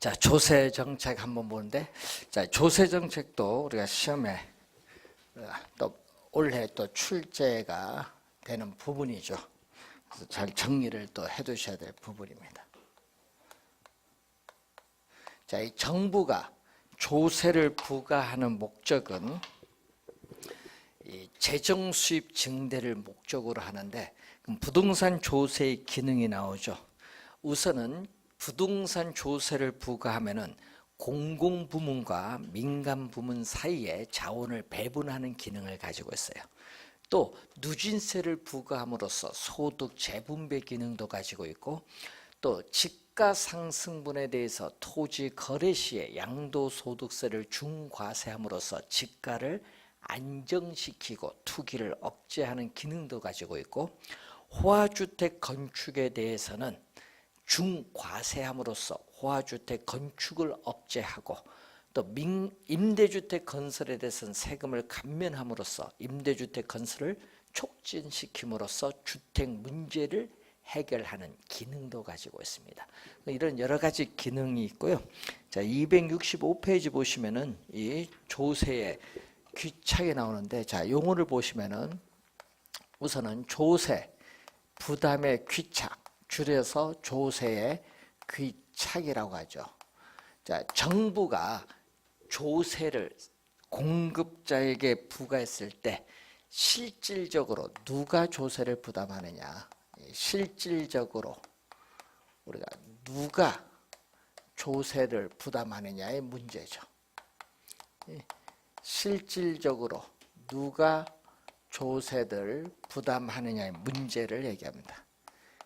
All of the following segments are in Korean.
자, 조세 정책 한번 보는데, 자, 조세 정책도 우리가 시험에 또 올해 또 출제가 되는 부분이죠. 그래서 잘 정리를 또 해두셔야 될 부분입니다. 자, 이 정부가 조세를 부과하는 목적은 이 재정 수입 증대를 목적으로 하는데, 그럼 부동산 조세의 기능이 나오죠. 우선은 부동산 조세를 부과하면은 공공부문과 민간부문 사이에 자원을 배분하는 기능을 가지고 있어요. 또 누진세를 부과함으로써 소득 재분배 기능도 가지고 있고, 또 집가 상승분에 대해서 토지 거래 시에 양도소득세를 중과세함으로써 집가를 안정시키고 투기를 억제하는 기능도 가지고 있고, 호화주택 건축에 대해서는 중과세함으로써 호화주택 건축을 억제하고, 또 임대주택 건설에 대해서는 세금을 감면함으로써 임대주택 건설을 촉진시킴으로써 주택 문제를 해결하는 기능도 가지고 있습니다. 이런 여러 가지 기능이 있고요. 자, 265페이지 보시면은 이 조세의 귀착이 나오는데, 자, 용어를 보시면은 우선은 조세 부담의 귀착, 줄여서 조세의 귀착이라고 하죠. 자, 정부가 조세를 공급자에게 부과했을 때 실질적으로 누가 조세를 부담하느냐, 실질적으로 우리가 누가 조세를 부담하느냐의 문제죠. 실질적으로 누가 조세를 부담하느냐의 문제를 얘기합니다.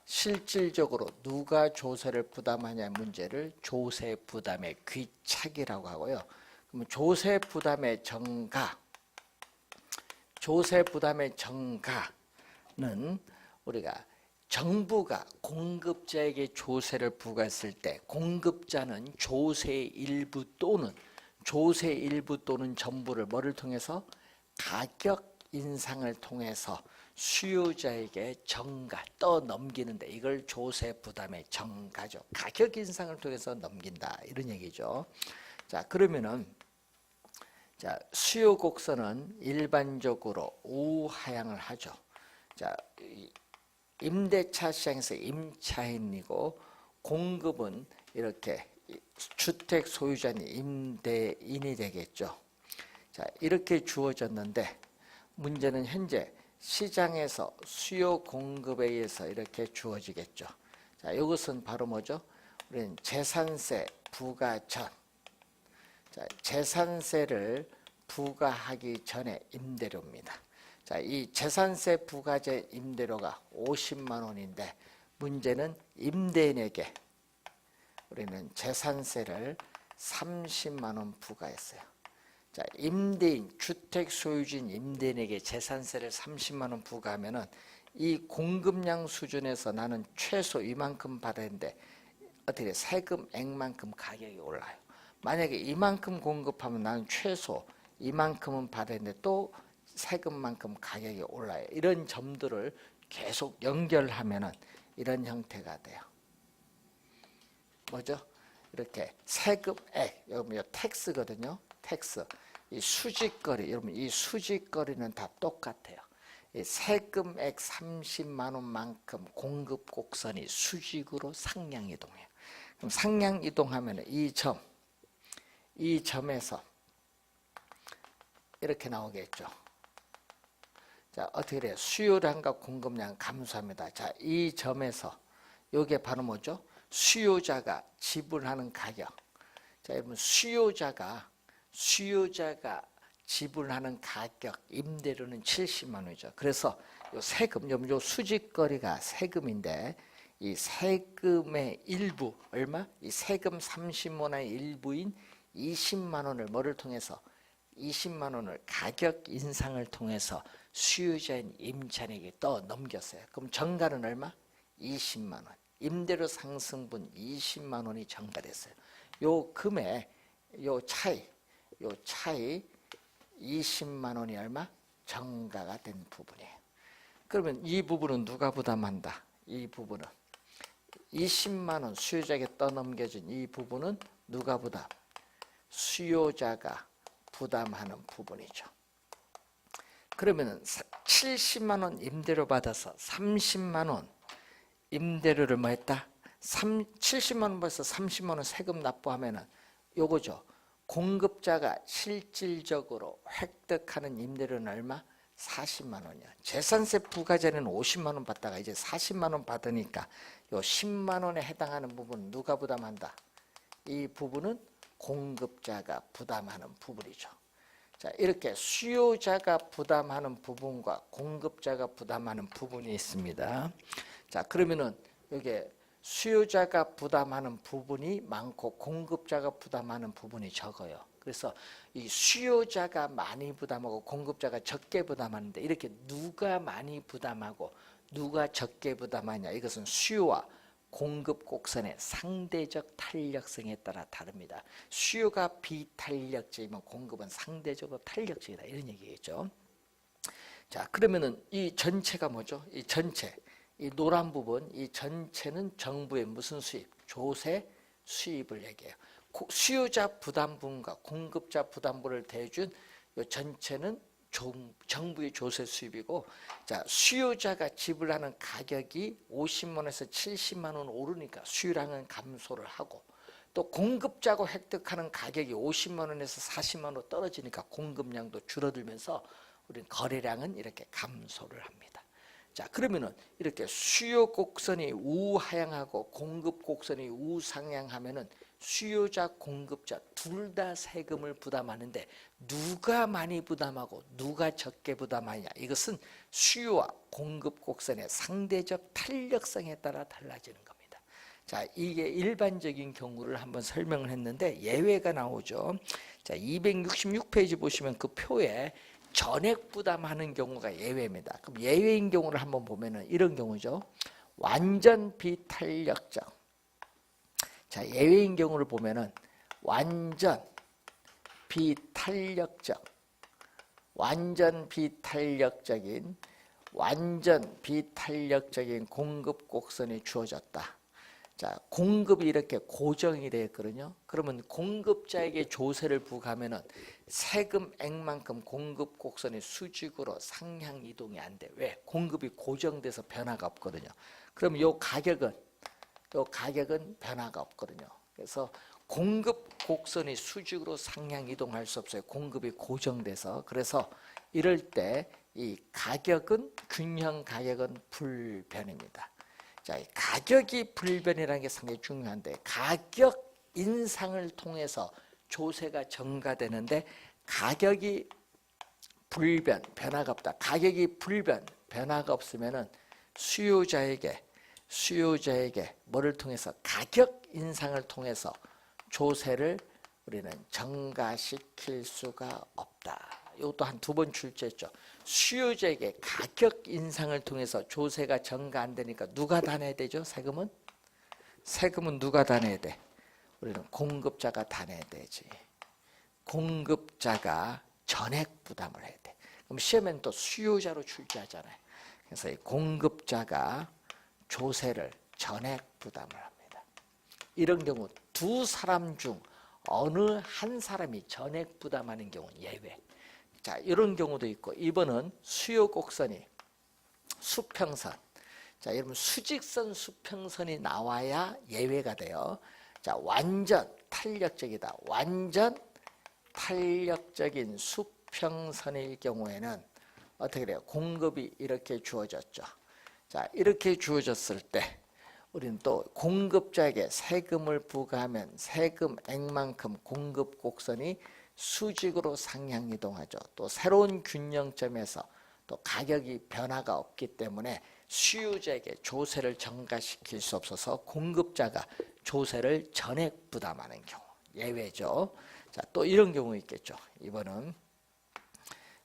실질적으로 누가 조세를 부담하냐의 문제를 조세 부담의 귀착이라고 하고요. 그럼 조세 부담의 정가, 조세 부담의 정가는 우리가 정부가 공급자에게 조세를 부과했을 때 공급자는 조세의 일부 또는 전부를 뭐를 통해서 가격 인상을 통해서 수요자에게 정가 떠넘기는데, 이걸 조세 부담의 정가죠. 가격 인상을 통해서 넘긴다, 이런 얘기죠. 자, 그러면은 자, 수요 곡선은 일반적으로 우하향을 하죠. 자, 임대차 시장에서 임차인이고, 공급은 이렇게 주택 소유자는 임대인이 되겠죠. 자, 이렇게 주어졌는데, 문제는 현재 시장에서 수요 공급에 의해서 이렇게 주어지겠죠. 자, 이것은 바로 뭐죠? 우리는 재산세 부과 전. 자, 재산세를 부과하기 전에 임대료입니다. 자, 이 재산세 부과제 임대료가 50만 원인데, 문제는 임대인에게 우리는 재산세를 30만 원 부과했어요. 자, 임대인, 주택 소유주인 임대인에게 재산세를 30만 원 부과하면은 이 공급량 수준에서 나는 최소 이만큼 받았는데 어떻게 세금액만큼 가격이 올라요. 만약에 이만큼 공급하면 나는 최소 이만큼은 받았는데 또 세금만큼 가격이 올라요. 이런 점들을 계속 연결하면은 이런 형태가 돼요. 뭐죠? 이렇게 세금액, 여러분 이 텍스거든요. 텍스. 이 수직거리, 여러분 이 수직거리는 다 똑같아요. 이 세금액 30만 원만큼 공급 곡선이 수직으로 상향 이동해요. 그럼 상향 이동하면 이 점에서 이렇게 나오겠죠. 자, 어떻게 돼요? 수요량과 공급량 감소합니다. 자, 이 점에서 이게 바로 뭐죠? 수요자가 지불하는 가격. 자, 여러분 수요자가 지불하는 가격, 임대료는 70만 원이죠. 그래서 요 세금, 요 수직거리가 세금인데, 이 세금의 일부, 얼마? 이 세금 30만 원의 일부인 20만 원을 뭐를 통해서? 20만 원을 가격 인상을 통해서 수요자인 임차인에게 떠넘겼어요. 그럼 정가는 얼마? 20만 원. 임대료 상승분 20만 원이 정가됐어요. 요 금액, 요 차이 20만 원이 얼마? 정가가 된 부분이에요. 그러면 이 부분은 누가 부담한다? 이 부분은 20만 원 수요자에게 떠넘겨진 이 부분은 누가 부담? 수요자가 부담하는 부분이죠. 그러면은 70만 원 임대료 받아서 30만 원 임대료를 뭐 했다? 70만 원 벌써 30만 원 세금 납부하면은 요거죠. 공급자가 실질적으로 획득하는 임대료는 얼마? 40만 원이야. 재산세 부과전에는 50만 원 받다가 이제 40만 원 받으니까 요 10만 원에 해당하는 부분은 누가 부담한다? 이 부분은 공급자가 부담하는 부분이죠. 자, 이렇게 수요자가 부담하는 부분과 공급자가 부담하는 부분이 있습니다. 자, 그러면은 여기에 수요자가 부담하는 부분이 많고 공급자가 부담하는 부분이 적어요. 그래서 이 수요자가 많이 부담하고 공급자가 적게 부담하는데 이렇게 누가 많이 부담하고 누가 적게 부담하냐, 이것은 수요와 공급 곡선의 상대적 탄력성에 따라 다릅니다. 수요가 비탄력적이면 공급은 상대적으로 탄력적이다, 이런 얘기겠죠. 자, 그러면은 이 전체가 뭐죠? 이 전체, 이 노란 부분, 이 전체는 정부의 무슨 수입? 조세 수입을 얘기해요. 수요자 부담분과 공급자 부담분을 대준 이 전체는 정부의 조세 수입이고, 자, 수요자가 지불하는 가격이 50만 원에서 70만 원 오르니까 수요량은 감소를 하고, 또 공급자가 획득하는 가격이 50만 원에서 40만 원 떨어지니까 공급량도 줄어들면서 우리는 거래량은 이렇게 감소를 합니다. 자, 그러면은 이렇게 수요 곡선이 우하향하고 공급 곡선이 우상향하면은 수요자, 공급자 둘 다 세금을 부담하는데 누가 많이 부담하고 누가 적게 부담하냐, 이것은 수요와 공급 곡선의 상대적 탄력성에 따라 달라지는 겁니다. 자, 이게 일반적인 경우를 한번 설명을 했는데 예외가 나오죠. 자, 266페이지 보시면 그 표에 전액 부담하는 경우가 예외입니다. 그럼 예외인 경우를 한번 보면은 이런 경우죠. 완전 비탄력적. 자, 예외인 경우를 보면은 완전 비탄력적인 공급 곡선이 주어졌다. 자, 공급이 이렇게 고정이 되었거든요. 그러면 공급자에게 조세를 부과하면은 세금액만큼 공급 곡선이 수직으로 상향 이동이 안 돼. 왜? 공급이 고정돼서 변화가 없거든요. 그럼 요 가격은 변화가 없거든요. 그래서 공급 곡선이 수직으로 상향 이동할 수 없어요. 공급이 고정돼서. 그래서 이럴 때 이 가격은, 균형 가격은 불변입니다. 자, 가격이 불변이라는 게 상당히 중요한데, 가격 인상을 통해서 조세가 증가되는데 가격이 불변, 변화가 없다. 가격이 불변, 변화가 없으면은 수요자에게 뭐를 통해서, 가격 인상을 통해서 조세를 우리는 증가시킬 수가 없다. 이것도 한 2번 출제했죠. 수요자에게 가격 인상을 통해서 조세가 증가 안 되니까 누가 다 내야 되죠? 세금은 누가 다 내야 돼? 우리는 공급자가 다 내야 되지. 공급자가 전액 부담을 해야 돼. 그럼 시험에는 또 수요자로 출제하잖아요. 그래서 이 공급자가 조세를 전액 부담을 합니다. 이런 경우 두 사람 중 어느 한 사람이 전액 부담하는 경우는 예외. 자, 이런 경우도 있고, 이번은 수요 곡선이 수평선. 자, 여러분 수직선 수평선이 나와야 예외가 돼요. 자, 완전 탄력적이다. 완전 탄력적인 수평선일 경우에는 어떻게 돼요? 공급이 이렇게 주어졌죠. 자, 이렇게 주어졌을 때 우리는 또 공급자에게 세금을 부과하면 세금액만큼 공급 곡선이 수직으로 상향 이동하죠. 또 새로운 균형점에서 또 가격이 변화가 없기 때문에 수요자에게 조세를 증가시킬 수 없어서 공급자가 조세를 전액 부담하는 경우 예외죠. 자, 또 이런 경우 있겠죠. 이번은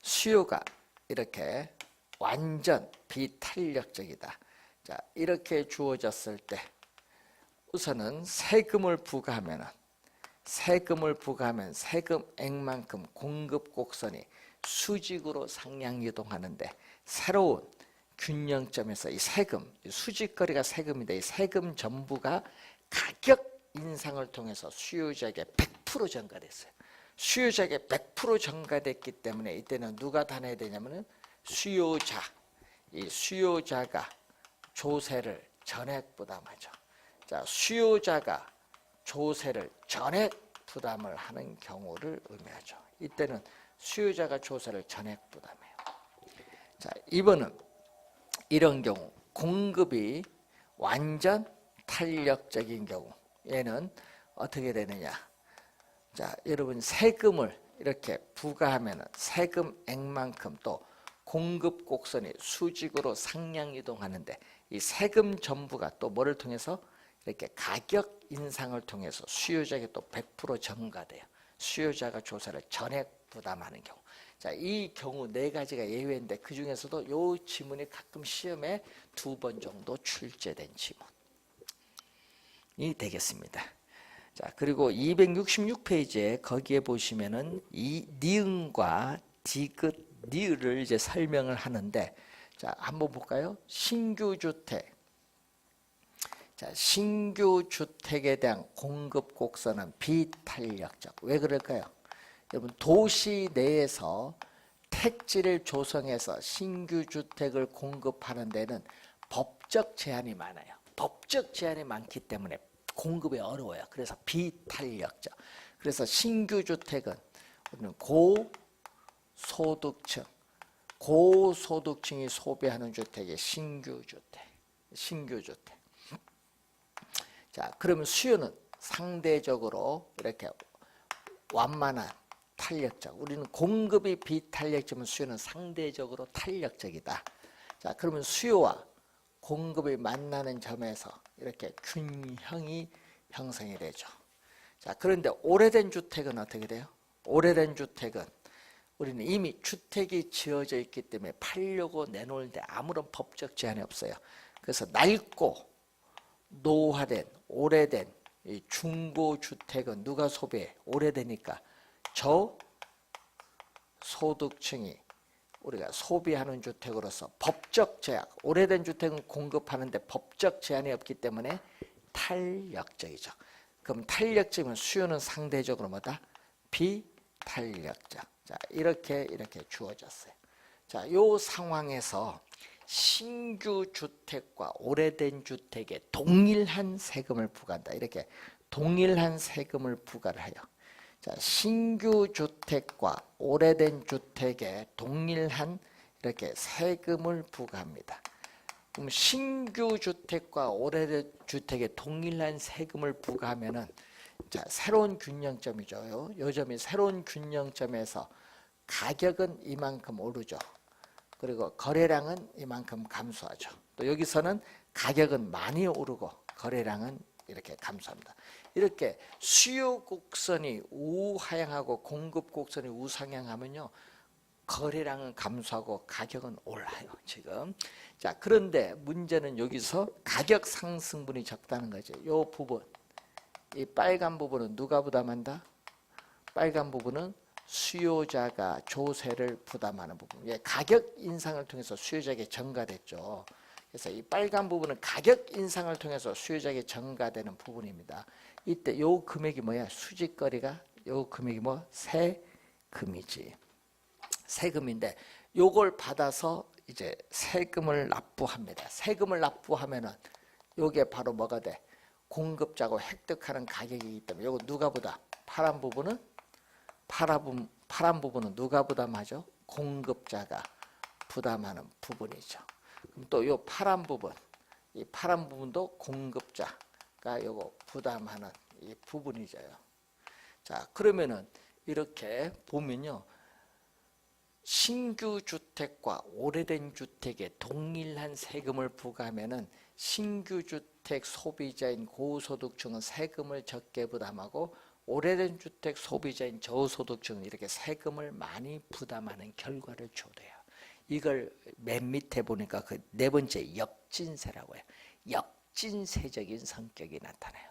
수요가 이렇게 완전 비탄력적이다. 자, 이렇게 주어졌을 때 우선은 세금을 부과하면 세금액만큼 공급 곡선이 수직으로 상향 이동하는데 새로운 균형점에서 이 세금, 수직거리가 세금인데 이 세금 전부가 가격 인상을 통해서 수요자에게 100% 전가됐어요. 수요자에게 100% 전가됐기 때문에 이때는 누가 다 내야 되냐면은 수요자, 이 수요자가 조세를 전액 부담하죠. 자, 수요자가 조세를 전액 부담을 하는 경우를 의미하죠. 이때는 수요자가 조세를 전액 부담해요. 자, 2번은 이런 경우 공급이 완전 탄력적인 경우, 얘는 어떻게 되느냐. 자, 여러분 세금을 이렇게 부과하면 세금액만큼 또 공급 곡선이 수직으로 상향 이동하는데 이 세금 전부가 또 뭐를 통해서 이렇게 가격 인상을 통해서 수요자에게 또 100% 전가돼요. 수요자가 조세를 전액 부담하는 경우. 자, 이 경우 네 가지가 예외인데 그 중에서도 이 지문이 가끔 시험에 2번 정도 출제된 지문이 되겠습니다. 자, 그리고 266페이지에 거기에 보시면은 이 니은과 디귿, 니을을 이제 설명을 하는데, 자, 한번 볼까요? 신규 주택. 자, 신규 주택에 대한 공급 곡선은 비탄력적. 왜 그럴까요? 여러분, 도시 내에서 택지를 조성해서 신규 주택을 공급하는 데는 법적 제한이 많아요. 법적 제한이 많기 때문에 공급이 어려워요. 그래서 비탄력적. 그래서 신규 주택은 우리는 고소득층, 고소득층이 소비하는 주택이 신규 주택, 신규 주택. 자, 그러면 수요는 상대적으로 이렇게 완만한 탄력적. 우리는 공급이 비탄력적이면 수요는 상대적으로 탄력적이다. 자, 그러면 수요와 공급이 만나는 점에서 이렇게 균형이 형성이 되죠. 자, 그런데 오래된 주택은 어떻게 돼요? 오래된 주택은 우리는 이미 주택이 지어져 있기 때문에 팔려고 내놓는데 아무런 법적 제한이 없어요. 그래서 낡고 노화된 오래된 이 중고주택은 누가 소비해? 오래되니까 저소득층이 우리가 소비하는 주택으로서 법적 제약, 오래된 주택은 공급하는데 법적 제한이 없기 때문에 탄력적이죠. 그럼 탄력적이면 수요는 상대적으로 뭐다? 비탄력적. 자, 이렇게 주어졌어요. 자, 요 상황에서 신규 주택과 오래된 주택에 동일한 세금을 부과한다. 이렇게 동일한 세금을 부과를 해요. 자, 신규 주택과 오래된 주택에 동일한 이렇게 세금을 부과합니다. 그럼 신규 주택과 오래된 주택에 동일한 세금을 부과하면은 자, 새로운 균형점이죠. 요 점이 새로운 균형점에서 가격은 이만큼 오르죠. 그리고 거래량은 이만큼 감소하죠. 또 여기서는 가격은 많이 오르고 거래량은 이렇게 감소합니다. 이렇게 수요 곡선이 우하향하고 공급 곡선이 우상향하면요, 거래량은 감소하고 가격은 올라요. 지금. 자, 그런데 문제는 여기서 가격 상승분이 적다는 거죠. 이 부분, 이 빨간 부분은 누가 부담한다? 빨간 부분은 수요자가 조세를 부담하는 부분. 예, 가격 인상을 통해서 수요자에게 전가됐죠. 그래서 이 빨간 부분은 가격 인상을 통해서 수요자에게 전가되는 부분입니다. 이때 요 금액이 뭐야? 수직거리가 요 금액이 뭐? 세금이지. 세금인데 요걸 받아서 이제 세금을 납부합니다. 세금을 납부하면은 요게 바로 뭐가 돼? 공급자고 획득하는 가격이기 때문에 요거 누가 부담? 파란 부분은 누가 부담하죠? 공급자가 부담하는 부분이죠. 그럼 또 요 파란 부분, 이 파란 부분도 공급자가 요거 부담하는 이 부분이죠. 자, 그러면은 이렇게 보면요, 신규 주택과 오래된 주택에 동일한 세금을 부과하면은 신규 주택 소비자인 고소득층은 세금을 적게 부담하고 오래된 주택 소비자인 저소득층은 이렇게 세금을 많이 부담하는 결과를 초래해요. 이걸 맨 밑에 보니까 그 네 번째 역진세라고 해요. 역진세적인 성격이 나타나요.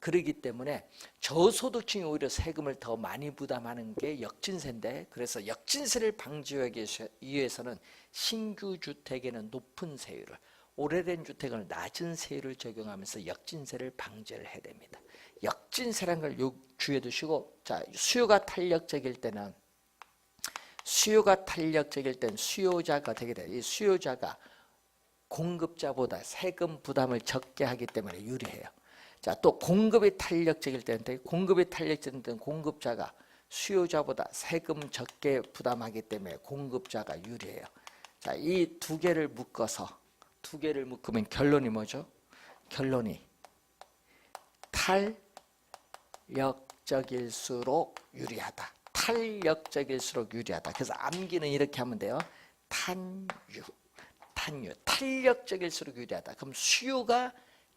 그렇기 때문에 저소득층이 오히려 세금을 더 많이 부담하는 게 역진세인데, 그래서 역진세를 방지하기 위해서는 신규 주택에는 높은 세율을, 오래된 주택을 낮은 세율을 적용하면서 역진세를 방지를 해야 됩니다. 역진세라는 걸 주의해 두시고, 자, 수요가 탄력적일 때는 수요자가 어떻게 돼요? 이 수요자가 공급자보다 세금 부담을 적게 하기 때문에 유리해요. 자, 또 공급이 탄력적일 때는 공급자가 수요자보다 세금 적게 부담하기 때문에 공급자가 유리해요. 자, 이 두 개를 묶으면 결론이 뭐죠? 결론이 탄력적일수록 유리하다. 그래서 암기는 이렇게 하면 돼요. 탄유. 탄력적일수록 유리하다. 그럼 수요가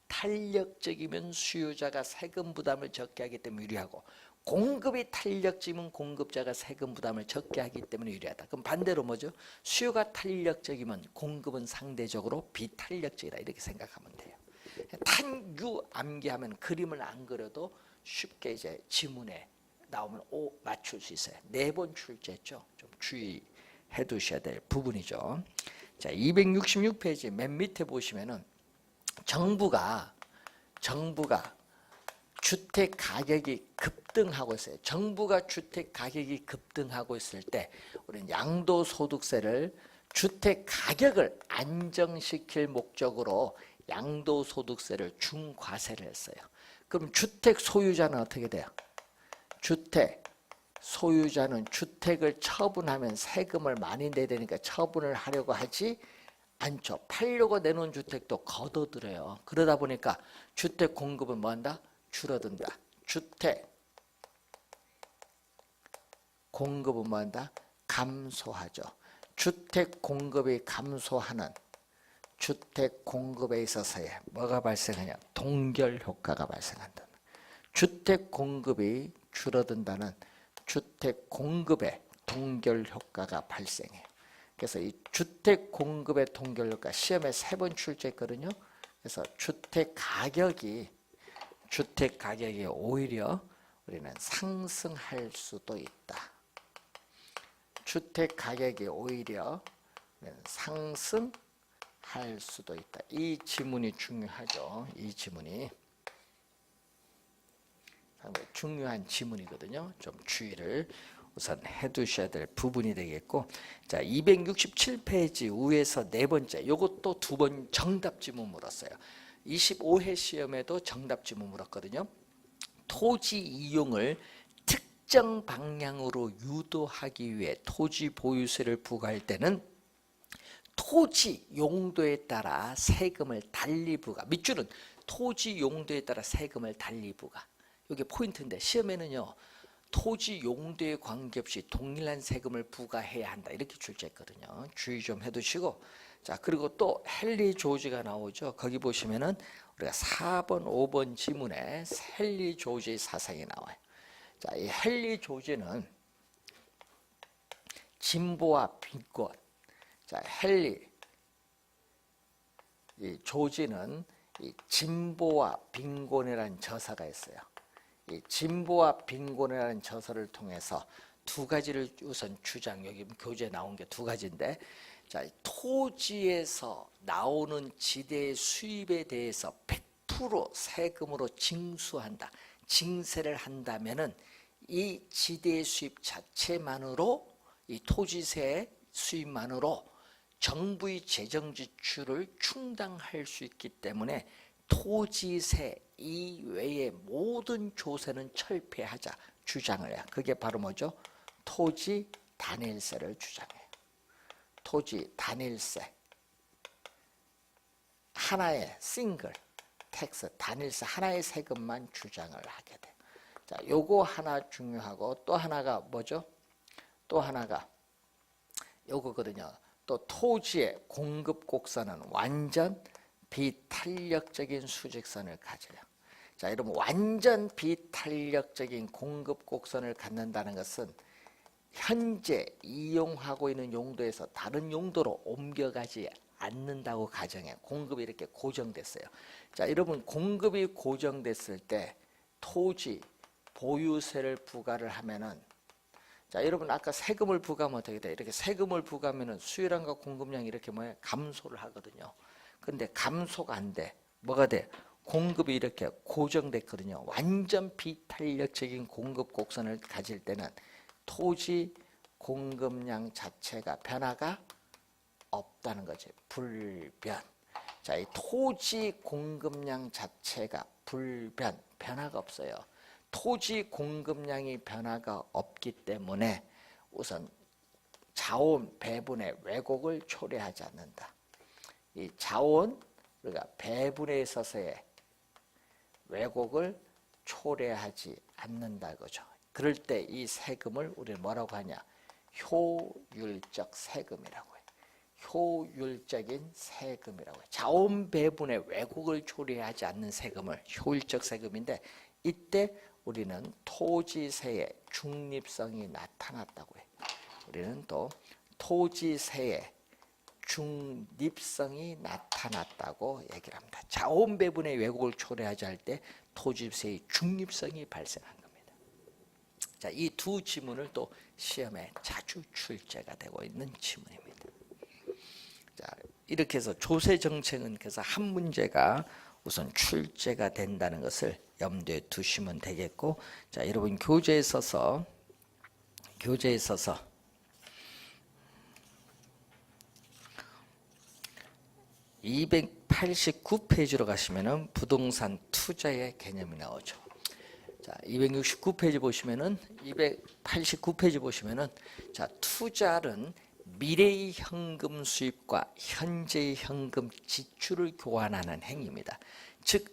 탄력적이면 수요자가 세금 부담을 적게 하기 때문에 유리하고, 공급이 탄력적이면 공급자가 세금 부담을 적게 하기 때문에 유리하다. 그럼 반대로 뭐죠? 수요가 탄력적이면 공급은 상대적으로 비탄력적이다. 이렇게 생각하면 돼요. 탄유 암기하면 그림을 안 그려도 쉽게 이제 지문에 나오면 맞출 수 있어요. 4번 출제했죠. 좀 주의해 두셔야 될 부분이죠. 자, 266페이지 맨 밑에 보시면은 정부가 주택 가격이 급등하고 있어요. 정부가 주택 가격이 급등하고 있을 때 우리는 양도소득세를 주택 가격을 안정시킬 목적으로 양도소득세를 중과세를 했어요. 그럼 주택 소유자는 어떻게 돼요? 주택 소유자는 주택을 처분하면 세금을 많이 내야 되니까 처분을 하려고 하지 않죠. 팔려고 내놓은 주택도 걷어들여요. 그러다 보니까 주택 공급은 뭐한다? 줄어든다. 주택 공급은 뭐한다? 감소하죠. 주택 공급이 감소하는 주택 공급에 있어서의 뭐가 발생하냐? 동결 효과가 발생한다. 주택 공급이 줄어든다는 주택 공급의 동결 효과가 발생해요. 그래서 이 주택 공급의 동결 효과 시험에 3번 출제했거든요. 그래서 주택 가격이 오히려 우리는 상승할 수도 있다. 주택 가격이 오히려 상승할 수도 있다. 이 지문이 중요하죠. 이 지문이 중요한 지문이거든요. 좀 주의를 우선 해두셔야 될 부분이 되겠고, 자, 267페이지 위에서 4번째, 요것도 2번 정답 지문 물었어요. 25회 시험에도 정답 지문 물었거든요. 토지 이용을 특정 방향으로 유도하기 위해 토지 보유세를 부과할 때는 토지 용도에 따라 세금을 달리 부과. 밑줄은 토지 용도에 따라 세금을 달리 부과. 이게 포인트인데 시험에는요, 토지 용도에 관계없이 동일한 세금을 부과해야 한다. 이렇게 출제했거든요. 주의 좀 해두시고, 자, 그리고 또 헨리 조지가 나오죠. 거기 보시면은 우리가 4번, 5번 지문에 헨리 조지의 사상이 나와요. 자, 이 헨리 조지는 진보와 빈곤. 자, 헨리 이 조지는 이 진보와 빈곤이라는 저서가 있어요. 이 진보와 빈곤이라는 저서를 통해서 2가지를 우선 주장, 여기 교재에 나온 게 2가지인데, 자, 토지에서 나오는 지대의 수입에 대해서 100% 세금으로 징수한다. 징세를 한다면은 이 지대의 수입 자체만으로, 이 토지세 수입만으로 정부의 재정 지출을 충당할 수 있기 때문에 토지세 이외의 모든 조세는 철폐하자 주장을 해요. 그게 바로 뭐죠? 토지 단일세를 주장해요. 토지 단일세, 하나의 싱글 텍스, 단일세 하나의 세금만 주장을 하게 돼요. 자, 요거 하나 중요하고, 또 하나가 뭐죠? 또 하나가 요거거든요. 또 토지의 공급 곡선은 완전 비탄력적인 수직선을 가져요. 자, 여러분, 완전 비탄력적인 공급 곡선을 갖는다는 것은 현재 이용하고 있는 용도에서 다른 용도로 옮겨가지 않는다고 가정해. 공급이 이렇게 고정됐어요. 자, 여러분, 공급이 고정됐을 때 토지 보유세를 부과를 하면은, 자, 여러분, 아까 세금을 부과하면 어떻게 돼? 이렇게 세금을 부과하면은 수요량과 공급량이 이렇게 감소를 하거든요. 근데 감소가 안 돼. 뭐가 돼? 공급이 이렇게 고정됐거든요. 완전 비탄력적인 공급 곡선을 가질 때는 토지 공급량 자체가 변화가 없다는 거지. 불변. 자, 이 토지 공급량 자체가 불변, 변화가 없어요. 토지 공급량이 변화가 없기 때문에 우선 자원 배분의 왜곡을 초래하지 않는다. 이 자원, 우리가 배분에 있어서의 왜곡을 초래하지 않는다 이거죠. 그럴 때 이 세금을 우리는 뭐라고 하냐? 효율적 세금이라고 해요. 효율적인 세금이라고 해요. 자원 배분의 왜곡을 초래하지 않는 세금을 효율적 세금인데, 이때 우리는 토지세의 중립성이 나타났다고 해요. 우리는 또 토지세의 중립성이 나타났다고 얘기를 합니다. 자원 배분의 왜곡을 초래하지 할 때 토지세의 중립성이 발생한 겁니다. 자, 이 두 지문을 또 시험에 자주 출제가 되고 있는 지문입니다. 자, 이렇게 해서 조세 정책은 그래서 한 문제가 우선 출제가 된다는 것을 염두에 두시면 되겠고, 자, 여러분 교재에 있어서 289페이지로 가시면은 부동산 투자의 개념이 나오죠. 자, 269페이지 보시면은 289페이지 보시면은 자, 투자는 미래의 현금 수입과 현재의 현금 지출을 교환하는 행위입니다. 즉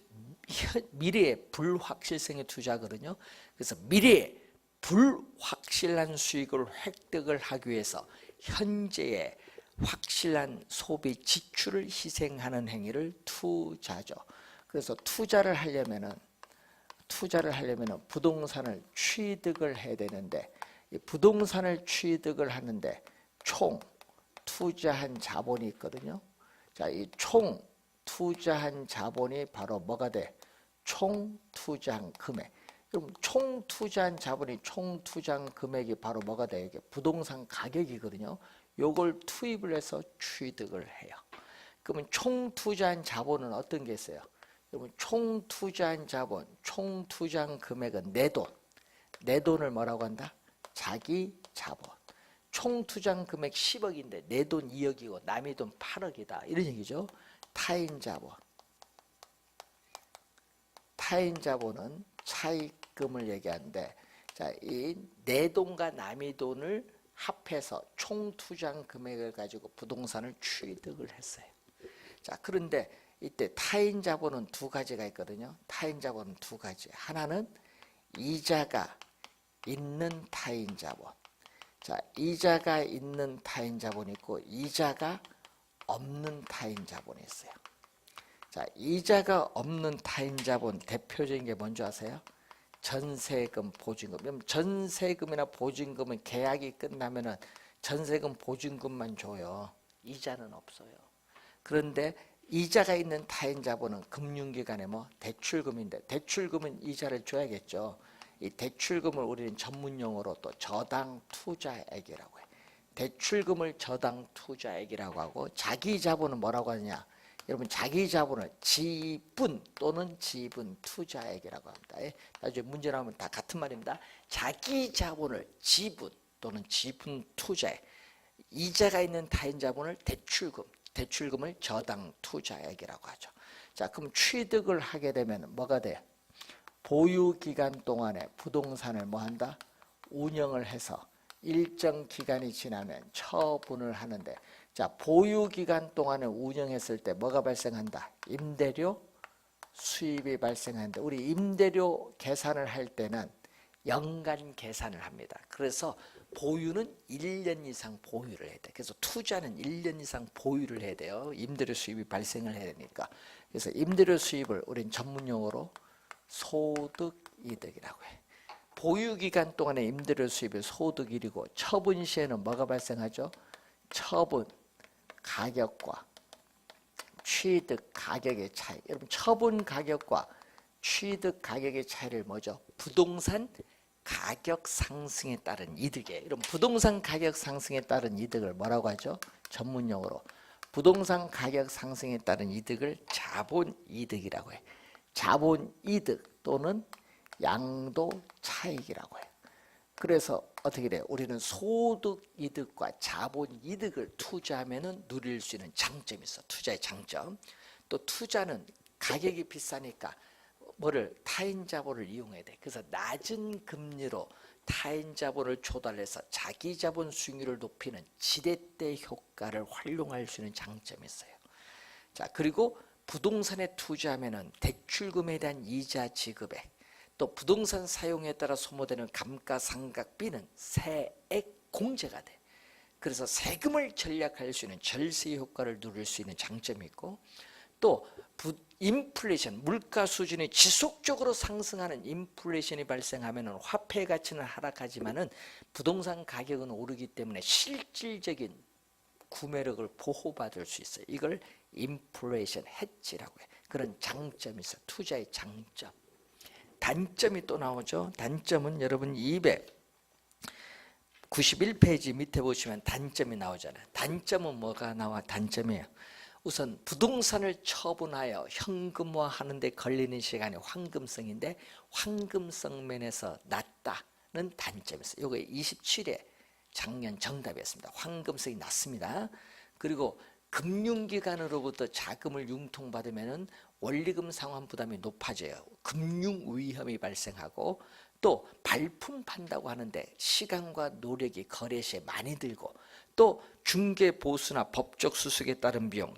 미래의 불확실성의 투자거든요. 그래서 미래의 불확실한 수익을 획득을 하기 위해서 현재의 확실한 소비 지출을 희생하는 행위를 투자죠. 그래서 투자를 하려면은 부동산을 취득을 해야 되는데, 이 부동산을 취득을 하는데 총 투자한 자본이 있거든요. 자, 이 총 투자한 자본이 바로 뭐가 돼? 총 투자한 금액. 그럼 총 투자한 자본이 총 투자한 금액이 바로 뭐가 돼? 이게 부동산 가격이거든요. 요걸 투입을 해서 취득을 해요. 그러면 총 투자한 자본은 어떤 게 있어요? 그러면 총 투자한 자본, 총 투자한 금액은 내 돈. 내 돈을 뭐라고 한다? 자기 자본. 총 투자한 금액 10억인데 내 돈 2억이고 남의 돈 8억이다. 이런 얘기죠. 타인 자본. 타인 자본은 차익금을 얘기하는데, 자, 이 내 돈과 남의 돈을 합해서 총 투자한 금액을 가지고 부동산을 취득을 했어요. 자, 그런데 이때 타인 자본은 두 가지가 있거든요. 타인 자본은 두 가지. 하나는 이자가 있는 타인 자본. 자, 이자가 있는 타인 자본이 있고 이자가 없는 타인 자본이 있어요. 자, 이자가 없는 타인 자본 대표적인 게 뭔지 아세요? 전세금, 보증금. 그럼 전세금이나 보증금은 계약이 끝나면은 전세금, 보증금만 줘요. 이자는 없어요. 그런데 이자가 있는 타인 자본은 금융기관에 뭐 대출금인데, 대출금은 이자를 줘야겠죠. 이 대출금을 우리는 전문용어로 또 저당 투자액이라고 해요. 대출금을 저당 투자액이라고 하고, 자기 자본은 뭐라고 하느냐? 여러분, 자기 자본을 지분 또는 지분 투자액이라고 합니다. 예? 나중에 문제 나오면 다 같은 말입니다. 자기 자본을 지분 또는 지분 투자액, 이자가 있는 타인 자본을 대출금, 대출금을 저당 투자액이라고 하죠. 자, 그럼 취득을 하게 되면 뭐가 돼? 보유 기간 동안에 부동산을 뭐 한다? 운영을 해서 일정 기간이 지나면 처분을 하는데, 자, 보유 기간 동안에 운영했을 때 뭐가 발생한다? 임대료 수입이 발생하는데, 우리 임대료 계산을 할 때는 연간 계산을 합니다. 그래서 보유는 1년 이상 보유를 해야 돼. 그래서 투자는 1년 이상 보유를 해야 돼요. 임대료 수입이 발생을 해야 되니까. 그래서 임대료 수입을 우린 전문용어로 소득이득이라고 해. 보유 기간 동안의 임대료 수입이 소득이익이고, 처분 시에는 뭐가 발생하죠? 처분 가격과 취득 가격의 차이. 여러분, 처분 가격과 취득 가격의 차이를 뭐죠? 부동산 가격 상승에 따른 이득이에요. 이런 부동산 가격 상승에 따른 이득을 뭐라고 하죠? 전문용어로 부동산 가격 상승에 따른 이득을 자본이득이라고 해. 자본이득 또는 양도차익이라고 해. 그래서 어떻게 돼? 우리는 소득이득과 자본이득을 투자하면 누릴 수 있는 장점이 있어. 투자의 장점. 또 투자는 가격이 비싸니까 뭐를 타인 자본을 이용해야 돼. 그래서 낮은 금리로 타인 자본을 조달해서 자기 자본 수익률을 높이는 지렛대 효과를 활용할 수 있는 장점이 있어요. 자, 그리고 부동산에 투자하면은 대출금에 대한 이자 지급에 또 부동산 사용에 따라 소모되는 감가상각비는 세액 공제가 돼. 그래서 세금을 절약할 수 있는 절세 효과를 누릴 수 있는 장점이 있고 또 인플레이션, 물가 수준이 지속적으로 상승하는 인플레이션이 발생하면 화폐 가치는 하락하지만은 부동산 가격은 오르기 때문에 실질적인 구매력을 보호받을 수 있어요. 이걸 인플레이션 해지라고 해요. 그런 장점이 있어요. 투자의 장점. 단점이 또 나오죠. 단점은 여러분 291페이지 밑에 보시면 단점이 나오잖아요. 단점은 뭐가 나와? 단점이에요. 우선 부동산을 처분하여 현금화하는 데 걸리는 시간이 황금성인데 황금성 면에서 낮다는 단점이 있어요. 이거 27회 작년 정답이었습니다. 황금성이 낮습니다. 그리고 금융기관으로부터 자금을 융통받으면 원리금 상환 부담이 높아져요. 금융 위험이 발생하고 또 발품 판다고 하는데 시간과 노력이 거래 시에 많이 들고 또 중개 보수나 법적 수수에 따른 비용,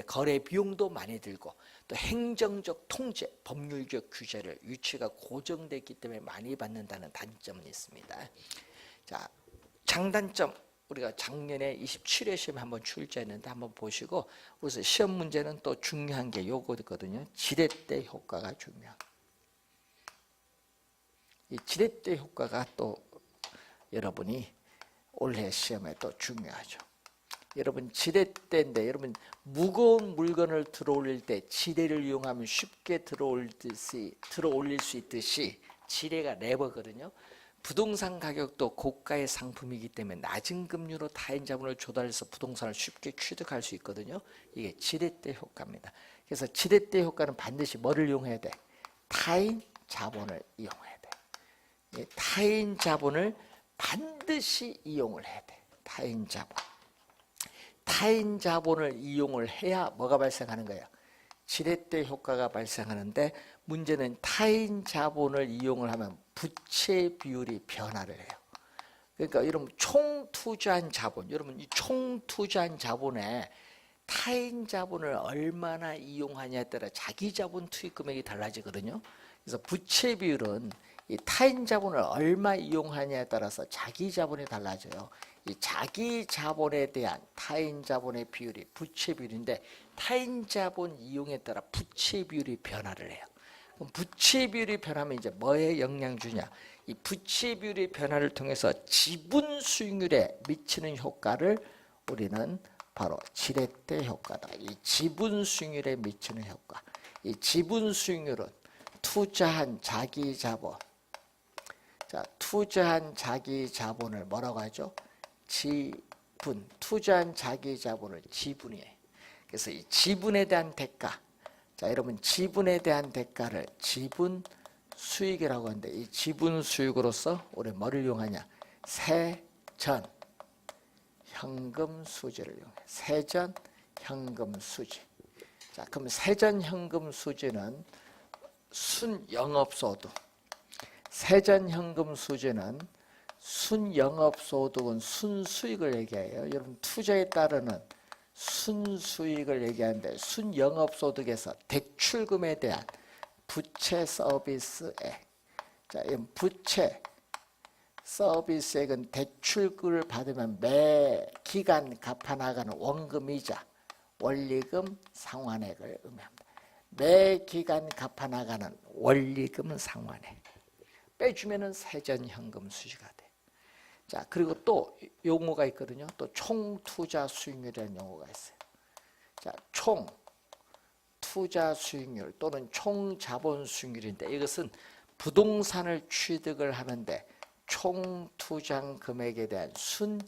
거래 비용도 많이 들고 또 행정적 통제, 법률적 규제를 위치가 고정되어 있기 때문에 많이 받는다는 단점은 있습니다. 자, 장단점 우리가 작년에 27회 시험에 한번 출제했는데 한번 보시고 그래서 시험 문제는 또 중요한 게 요거거든요. 지렛대 효과가 중요한. 이 지렛대 효과가 또 여러분이 올해 시험에 또 중요하죠. 여러분 지렛대인데 여러분 무거운 물건을 들어올릴 때 지렛을 이용하면 쉽게 들어올릴 수 있듯이 지렛가 레버거든요. 부동산 가격도 고가의 상품이기 때문에 낮은 금리로 타인 자본을 조달해서 부동산을 쉽게 취득할 수 있거든요. 이게 지렛대 효과입니다. 그래서 지렛대 효과는 반드시 뭐를 이용해야 돼? 타인 자본을 이용해야 돼. 타인 자본을 반드시 이용을 해야 돼. 타인 자본. 타인 자본을 이용을 해야 뭐가 발생하는 거예요? 지렛대 효과가 발생하는데 문제는 타인 자본을 이용을 하면 부채 비율이 변화를 해요. 그러니까 여러분 총 투자한 자본, 여러분 이 총 투자한 자본에 타인 자본을 얼마나 이용하냐에 따라 자기 자본 투입 금액이 달라지거든요. 그래서 부채 비율은 이 타인 자본을 얼마 이용하냐에 따라서 자기 자본이 달라져요. 이 자기 자본에 대한 타인 자본의 비율이 부채 비율인데 타인 자본 이용에 따라 부채 비율이 변화를 해요. 그럼 부채 비율이 변하면 이제 뭐에 영향 주냐? 이 부채 비율의 변화를 통해서 지분 수익률에 미치는 효과를 우리는 바로 지렛대 효과다. 이 지분 수익률에 미치는 효과. 이 지분 수익률은 투자한 자기 자본. 자, 투자한 자기 자본을 뭐라고 하죠? 지분. 투자한 자기 자본을 지분이에요. 그래서 이 지분에 대한 대가. 자, 여러분 지분에 대한 대가를 지분 수익이라고 하는데 이 지분 수익으로서 우리 뭐를 이용하냐? 세전 현금 수지를 이용해. 세전 현금 수지. 자, 그럼 세전 현금 수지는 순영업소득. 세전 현금 수지는 순영업소득은 순수익을 얘기해요. 여러분 투자에 따르는 순수익을 얘기하는데 순영업소득에서 대출금에 대한 부채 서비스액. 자, 부채 서비스액은 대출금을 받으면 매 기간 갚아나가는 원금이자 원리금 상환액을 의미합니다. 매 기간 갚아나가는 원리금 상환액. 빼주면은 세전현금 수지가 돼. 자, 그리고 또 용어가 있거든요. 또 총투자 수익률이라는 용어가 있어요. 자, 총 투자 수익률 또는 총 자본 수익률인데 이것은 부동산을 취득을 하는데 총 투자 금액에 대한 순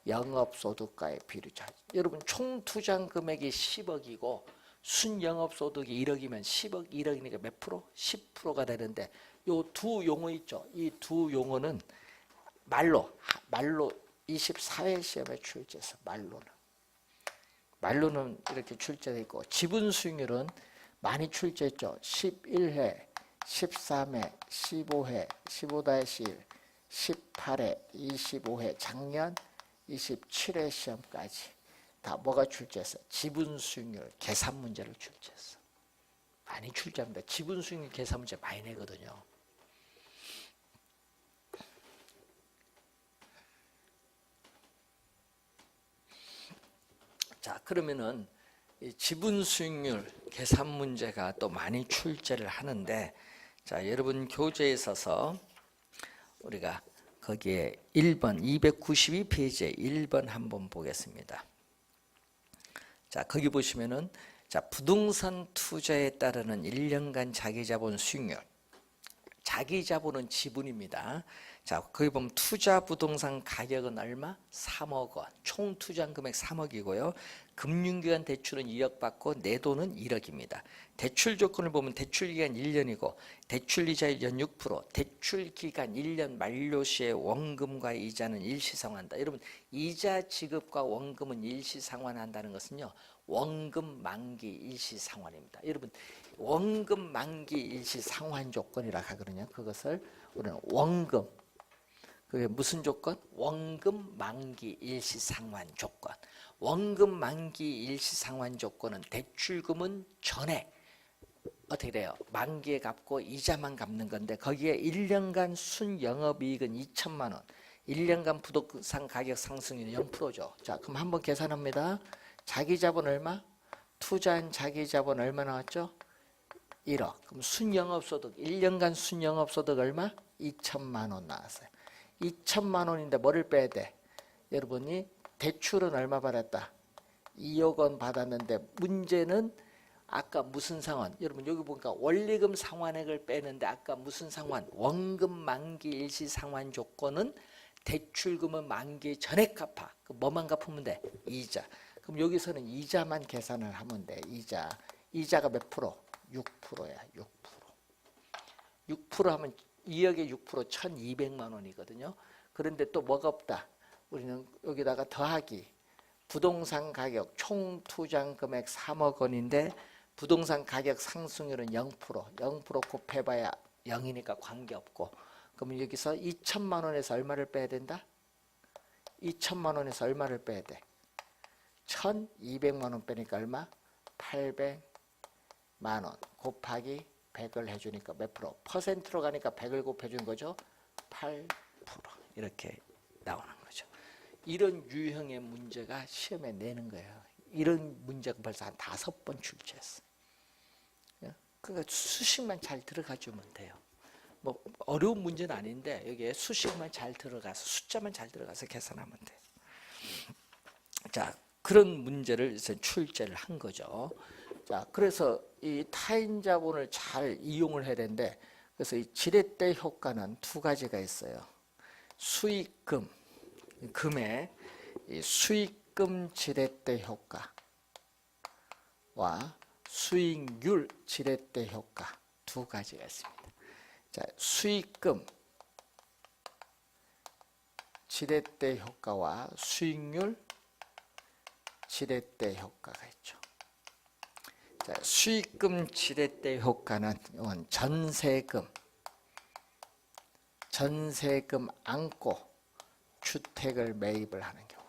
영업소득과의 비율이죠. 여러분 총 투자 금액이 10억이고 순영업소득이 1억이면 10억 1억이니까 몇 프로? 10%가 되는데 요 두 용어 있죠. 이 두 용어는 말로 24회 시험에 출제해서 말로는 이렇게 출제되어 있고 지분 수익률은 많이 출제했죠. 11회, 13회, 15회, 15-1, 18회, 25회, 작년 27회 시험까지 다 뭐가 출제했어? 지분 수익률 계산 문제를 출제했어. 많이 출제합니다. 지분 수익률 계산 문제 많이 내거든요. 자, 그러면은 이 지분 수익률 계산 문제가 또 많이 출제를 하는데, 자, 여러분 교재에 있어서 우리가 거기에 1번 292페이지에 1번 한번 보겠습니다. 자, 거기 보시면은 자, 부동산 투자에 따르는 1년간 자기자본 수익률. 자기자본은 지분입니다. 자, 거기 보면 투자 부동산 가격은 얼마? 3억 원. 총 투자 금액 3억이고요. 금융기관 대출은 2억 받고 내 돈은 1억입니다. 대출 조건을 보면 대출기간 1년이고 대출이자율 연 6%, 대출기간 1년 만료 시에 원금과 이자는 일시상환한다. 여러분 이자 지급과 원금은 일시상환한다는 것은요. 원금 만기 일시상환입니다. 여러분 원금 만기 일시상환 조건이라 하거든요. 그것을 우리는 원금, 그게 무슨 조건? 원금 만기 일시상환 조건. 원금 만기 일시상환 조건은 대출금은 전액 어떻게 돼요? 만기에 갚고 이자만 갚는 건데 거기에 1년간 순영업이익은 2천만 원, 1년간 부동산 가격 상승률은 0%죠. 자, 그럼 한번 계산합니다. 자기자본 얼마? 투자한 자기자본 얼마 나왔죠? 1억. 그럼 순영업소득 1년간 순영업소득 얼마? 2천만 원 나왔어요. 2천만 원인데 뭐를 빼야 돼? 여러분이 대출은 얼마 받았다? 2억 원 받았는데 문제는 아까 무슨 상환? 여러분 여기 보니까 원리금 상환액을 빼는데 아까 무슨 상환? 원금 만기 일시 상환 조건은 대출금은 만기 전액 갚아. 뭐만 갚으면 돼? 이자. 그럼 여기서는 이자만 계산을 하면 돼. 이자가 몇 프로? 6%야. 6% 하면 2억에 6% 1,200만 원이거든요. 그런데 또 뭐가 없다? 우리는 여기다가 더하기. 부동산 가격 총 투자 금액 3억 원인데 부동산 가격 상승률은 0% 곱해봐야 0이니까 관계없고. 그러면 여기서 2천만 원에서 얼마를 빼야 된다? 2천만 원에서 얼마를 빼야 돼? 1,200만 원 빼니까 얼마? 800만 원 곱하기 100을 해주니까 몇 프로? 퍼센트로 가니까 100을 곱해준 거죠? 8% 이렇게 나오는 거죠. 이런 유형의 문제가 시험에 내는 거예요. 이런 문제가 벌써 한 5번 출제했어. 그러니까 수식만 잘 들어가주면 돼요. 뭐 어려운 문제는 아닌데 여기에 수식만 잘 들어가서 숫자만 잘 들어가서 계산하면 돼요. 자, 그런 문제를 출제를 한 거죠. 자, 그래서 이 타인 자본을 잘 이용을 해야 되는데 그래서 이 지렛대 효과는 두 가지가 있어요. 수익금, 금의 이 수익금 지렛대 효과와 수익률 지렛대 효과 두 가지가 있습니다. 자, 수익금 지렛대 효과와 수익률 지렛대 효과가 있죠. 자, 수익금 지렛대 효과는 이건 전세금 안고 주택을 매입을 하는 경우.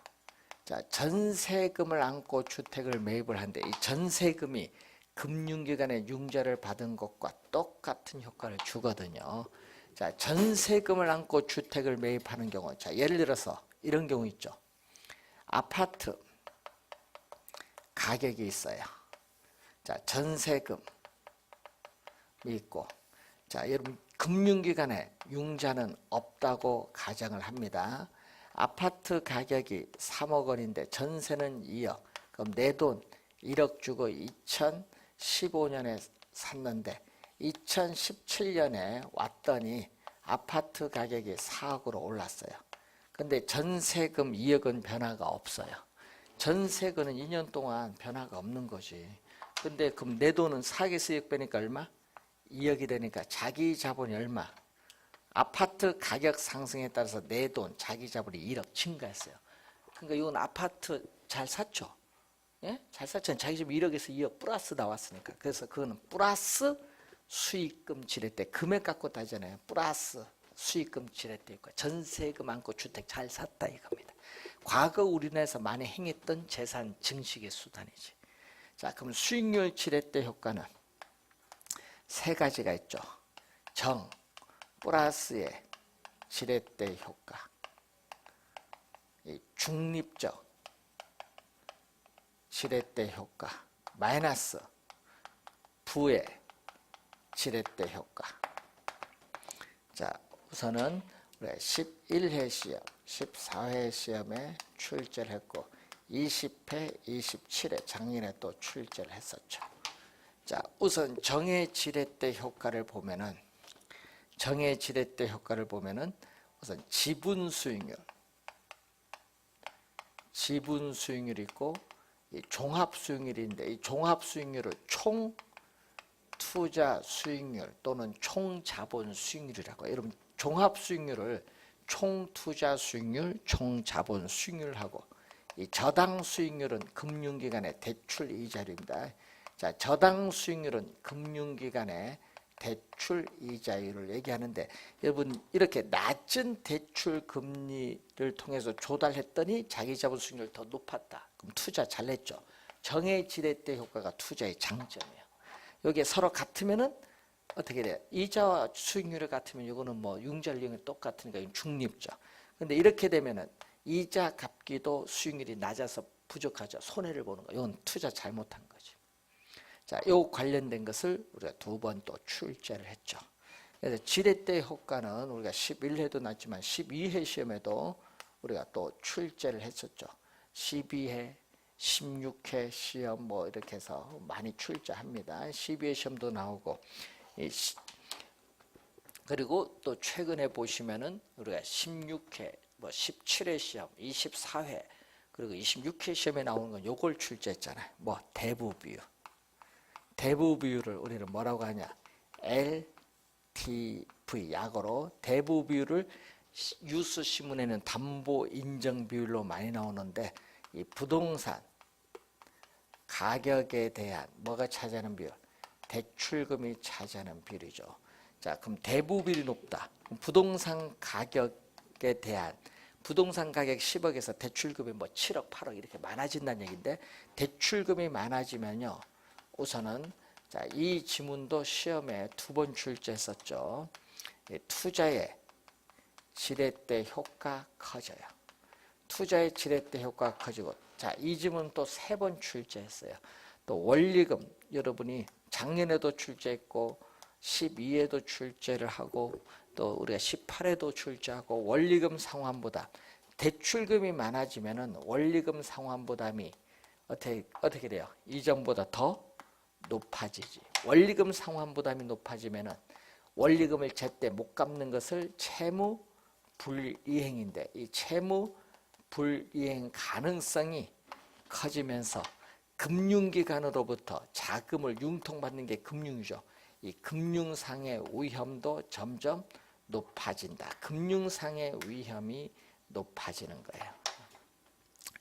자, 전세금을 안고 주택을 매입을 하는데 이 전세금이 금융기관의 융자를 받은 것과 똑같은 효과를 주거든요. 자, 전세금을 안고 주택을 매입하는 경우. 자, 예를 들어서 이런 경우 있죠. 아파트 가격이 있어요. 자, 전세금이 있고, 자, 여러분 금융기관에 융자는 없다고 가정을 합니다. 아파트 가격이 3억 원인데 전세는 2억. 그럼 내 돈 1억 주고 2015년에 샀는데 2017년에 왔더니 아파트 가격이 4억으로 올랐어요. 근데 전세금 2억은 변화가 없어요. 전세금은 2년 동안 변화가 없는 거지. 근데 그럼 내 돈은 사기 수익 빼니까 얼마? 2억이 되니까 자기 자본이 얼마? 아파트 가격 상승에 따라서 내 돈, 자기 자본이 1억 증가했어요. 그러니까 이건 아파트 잘 샀죠. 예? 잘 샀잖아요. 자기 집 1억에서 2억 플러스 나왔으니까. 그래서 그거는 플러스 수익금 지렛대. 금액 갖고 따잖아요. 플러스 수익금 지렛대 효과. 전세금 안고 주택 잘 샀다 이겁니다. 과거 우리나라에서 많이 행했던 재산 증식의 수단이지. 자, 그럼 수익률 지렛대 효과는 세 가지가 있죠. 정, 플러스의 지렛대 효과. 이 중립적 지렛대 효과. 마이너스 부의 지렛대 효과. 자, 우선은 우리 11회 시험, 14회 시험에 출제를 했고 20회, 27회 작년에 또 출제를 했었죠. 자, 우선 정의 지렛대 효과를 보면은 우선 지분 수익률 있고 이 종합 수익률인데 이 종합 수익률을 총 투자 수익률 또는 총 자본 수익률이라고 해요. 여러분 종합 수익률을 총 투자 수익률, 총 자본 수익률하고 이 저당 수익률은 금융기관의 대출 이자율입니다. 자, 저당 수익률은 금융기관의 대출 이자율을 얘기하는데 여러분 이렇게 낮은 대출 금리를 통해서 조달했더니 자기 자본 수익률이 더 높았다. 그럼 투자 잘했죠. 정의 지렛대 효과가 투자의 장점이에요. 여기에 서로 같으면은 어떻게 돼요? 이자와 수익률이 같으면 이거는 뭐 융자율이 똑같으니까 중립적. 근데 이렇게 되면은 이자 갚기도 수익률이 낮아서 부족하죠. 손해를 보는 거. 이건 투자 잘못한 거지. 자, 요 관련된 것을 우리가 두 번 또 출제를 했죠. 그래서 지렛대 효과는 우리가 11회도 났지만 12회 시험에도 우리가 또 출제를 했었죠. 12회, 16회 시험 뭐 이렇게 해서 많이 출제합니다. 12회 시험도 나오고 그리고 또 최근에 보시면은 우리가 16회, 뭐 17회 시험, 24회 그리고 26회 시험에 나오는 건 요걸 출제했잖아요. 뭐 대부 비율. 대부 비율을 우리는 뭐라고 하냐? LTV 약어로 대부 비율을 뉴스 신문에는 담보 인정 비율로 많이 나오는데 이 부동산 가격에 대한 뭐가 차지하는 비율? 대출금이 차지하는 비율이죠. 자, 그럼 대부 비율이 높다. 그럼 부동산 가격에 대한 부동산 가격 10억에서 대출금이 뭐 7억, 8억 이렇게 많아진다는 얘기인데 대출금이 많아지면요. 우선은 자, 이 지문도 시험에 두 번 출제했었죠. 투자의 지렛대 효과 커져요. 투자의 지렛대 효과가 커지고 자, 이 지문 또 세 번 출제했어요. 또 원리금 여러분이 작년에도 출제했고 12회도 출제를 하고 또 우리가 18회도 출제하고 원리금 상환부담 대출금이 많아지면은 원리금 상환부담이 어떻게 돼요? 이전보다 더 높아지지. 원리금 상환부담이 높아지면은 원리금을 제때 못 갚는 것을 채무 불이행인데 이 채무 불이행 가능성이 커지면서 금융기관으로부터 자금을 융통받는 게 금융이죠. 이 금융상의 위험도 점점 높아진다. 금융상의 위험이 높아지는 거예요.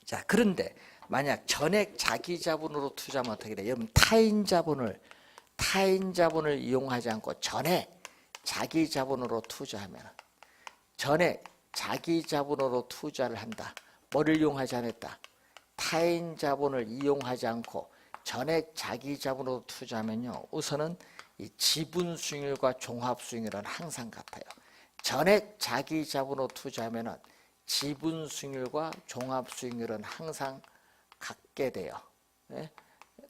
자, 그런데 만약 전액 자기 자본으로 투자하면 어떻게 돼요? 여러분 타인 자본을 이용하지 않고 전액 자기 자본으로 투자하면 전액 자기 자본으로 투자를 한다. 뭐를 이용하지 않았다? 타인 자본을 이용하지 않고 전액 자기 자본으로 투자하면요. 우선은 이 지분 수익률과 종합 수익률은 항상 같아요. 전액 자기 자본으로 투자하면은 지분 수익률과 종합 수익률은 항상 같게 돼요. 네?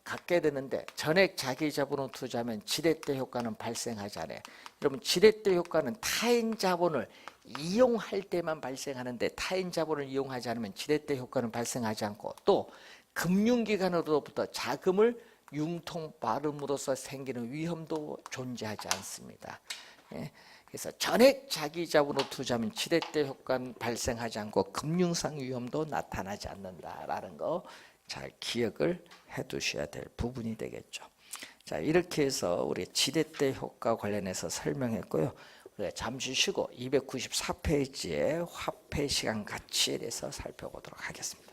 같게 되는데 전액 자기 자본으로 투자하면 지렛대 효과는 발생하지 않아요. 여러분 지렛대 효과는 타인 자본을 이용할 때만 발생하는데 타인 자본을 이용하지 않으면 지렛대 효과는 발생하지 않고 또 금융기관으로부터 자금을 융통받음으로써 생기는 위험도 존재하지 않습니다. 예? 그래서 전액 자기 자본으로 투자하면 지렛대 효과는 발생하지 않고 금융상 위험도 나타나지 않는다라는 거 잘 기억을 해 두셔야 될 부분이 되겠죠. 자, 이렇게 해서 우리 지렛대 효과 관련해서 설명했고요. 우리가 잠시 쉬고 294페이지의 화폐 시간 가치에 대해서 살펴보도록 하겠습니다.